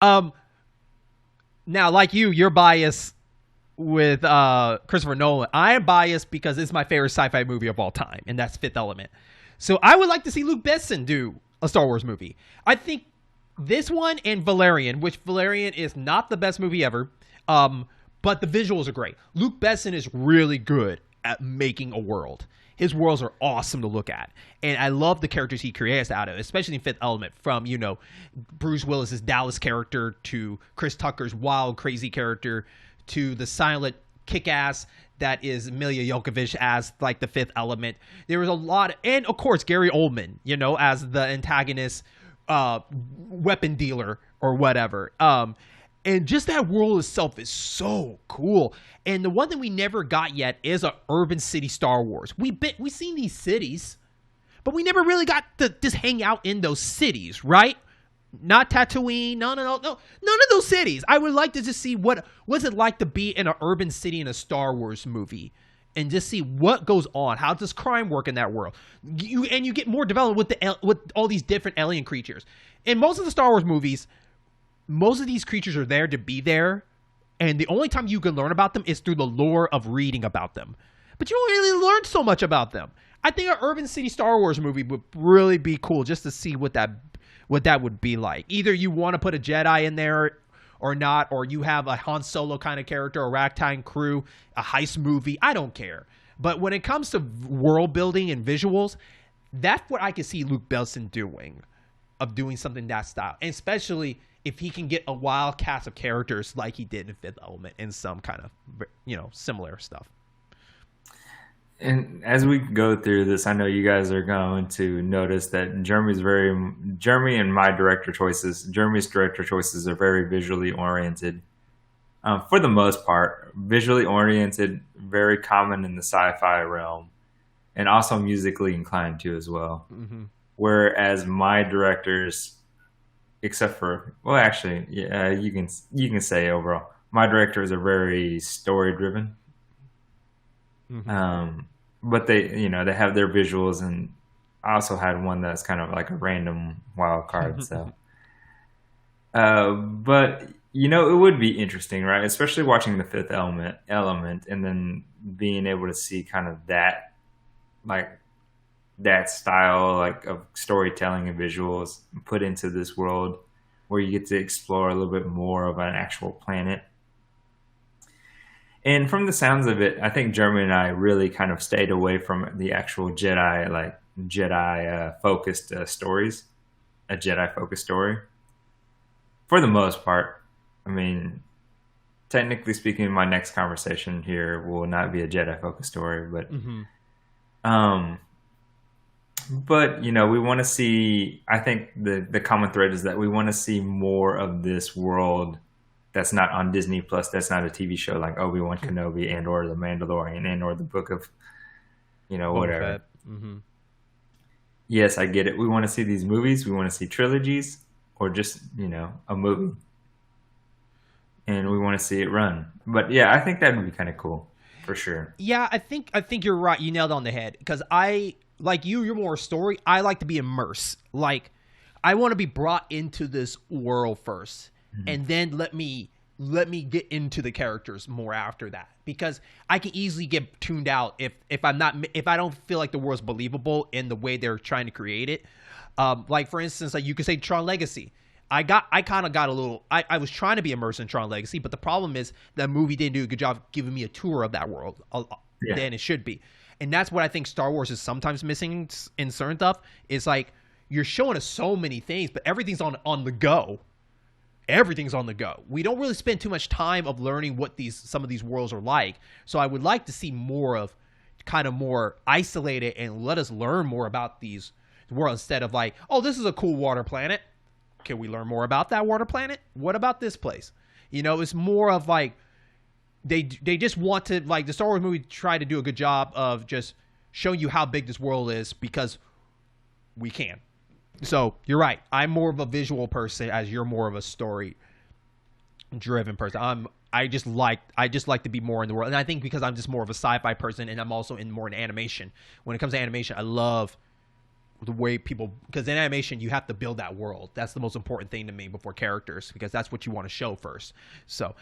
Um, Now, like you're biased with Christopher Nolan. I am biased because it's my favorite sci-fi movie of all time, and that's Fifth Element. So I would like to see Luc Besson do a Star Wars movie. I think this one and Valerian, which Valerian is not the best movie ever, but the visuals are great. Luc Besson is really good at making a world. His worlds are awesome to look at, and I love the characters he creates out of it, especially in Fifth Element. From Bruce Willis's Dallas character to Chris Tucker's wild, crazy character to the silent kick-ass that is Emilia Jokovic as like the Fifth Element. There was a lot, and of course Gary Oldman, as the antagonist, weapon dealer or whatever. And just that world itself is so cool. And the one thing we never got yet is a urban city Star Wars. We've seen these cities, but we never really got to just hang out in those cities, right? Not Tatooine, no, none of those cities. I would like to just see what's it like to be in an urban city in a Star Wars movie, and just see what goes on. How does crime work in that world? You get more development with all these different alien creatures. In most of the Star Wars movies, most of these creatures are there to be there, and the only time you can learn about them is through the lore of reading about them. But you don't really learn so much about them. I think an urban city Star Wars movie would really be cool just to see what that would be like. Either you want to put a Jedi in there or not, or you have a Han Solo kind of character, a ragtime crew, a heist movie. I don't care. But when it comes to world building and visuals, that's what I can see Luc Besson doing something that style, and especially if he can get a wild cast of characters like he did in Fifth Element and some kind of similar stuff. And as we go through this, I know you guys are going to notice that Jeremy's director choices are very visually oriented. For the most part, visually oriented, very common in the sci-fi realm, and also musically inclined too as well. Mm-hmm. Whereas my directors, except for, well, actually, yeah, you can say overall, my directors are very story driven. Mm-hmm. But they have their visuals, and I also had one that's kind of like a random wild card. So, but it would be interesting, right? Especially watching the Fifth Element, and then being able to see kind of that, like that style, like of storytelling and visuals put into this world, where you get to explore a little bit more of an actual planet. And from the sounds of it, I think Jeremy and I really kind of stayed away from the actual Jedi focused stories, a Jedi focused story. For the most part, I mean, technically speaking, my next conversation here will not be a Jedi focused story, but, Mm-hmm. um, we want to see. I think the common thread is that we want to see more of this world that's not on Disney Plus. That's not a TV show like Obi-Wan Kenobi and or The Mandalorian and or the Book of, whatever. Mm-hmm. Yes, I get it. We want to see these movies. We want to see trilogies or just, a movie. And we want to see it run. But yeah, I think that would be kind of cool for sure. Yeah, I think you're right. You nailed it on the head, because I like you're more a story. I like to be immersed. Like, I want to be brought into this world first, and then let me get into the characters more after that, because I can easily get tuned out if I don't feel like the world's believable in the way they're trying to create it. Like for instance, like you could say Tron Legacy. I kind of got a little. I was trying to be immersed in Tron Legacy, but the problem is that movie didn't do a good job giving me a tour of that world Yeah. than it should be, and that's what I think Star Wars is sometimes missing in certain stuff. It's like you're showing us so many things, but everything's on the go. Everything's on the go. We don't really spend too much time of learning what some of these worlds are like. So I would like to see more of kind of more isolated and let us learn more about these worlds, instead of like, oh, this is a cool water planet. Can we learn more about that water planet? What about this place? It's more of like they just want to, like, the Star Wars movie try to do a good job of just showing you how big this world is because we can. So you're right. I'm more of a visual person, as you're more of a story driven person. I just like to be more in the world, and I think because I'm just more of a sci-fi person, and I'm also more in animation. When it comes to animation, I love the way people, because in animation you have to build that world. That's the most important thing to me before characters, because that's what you want to show first. So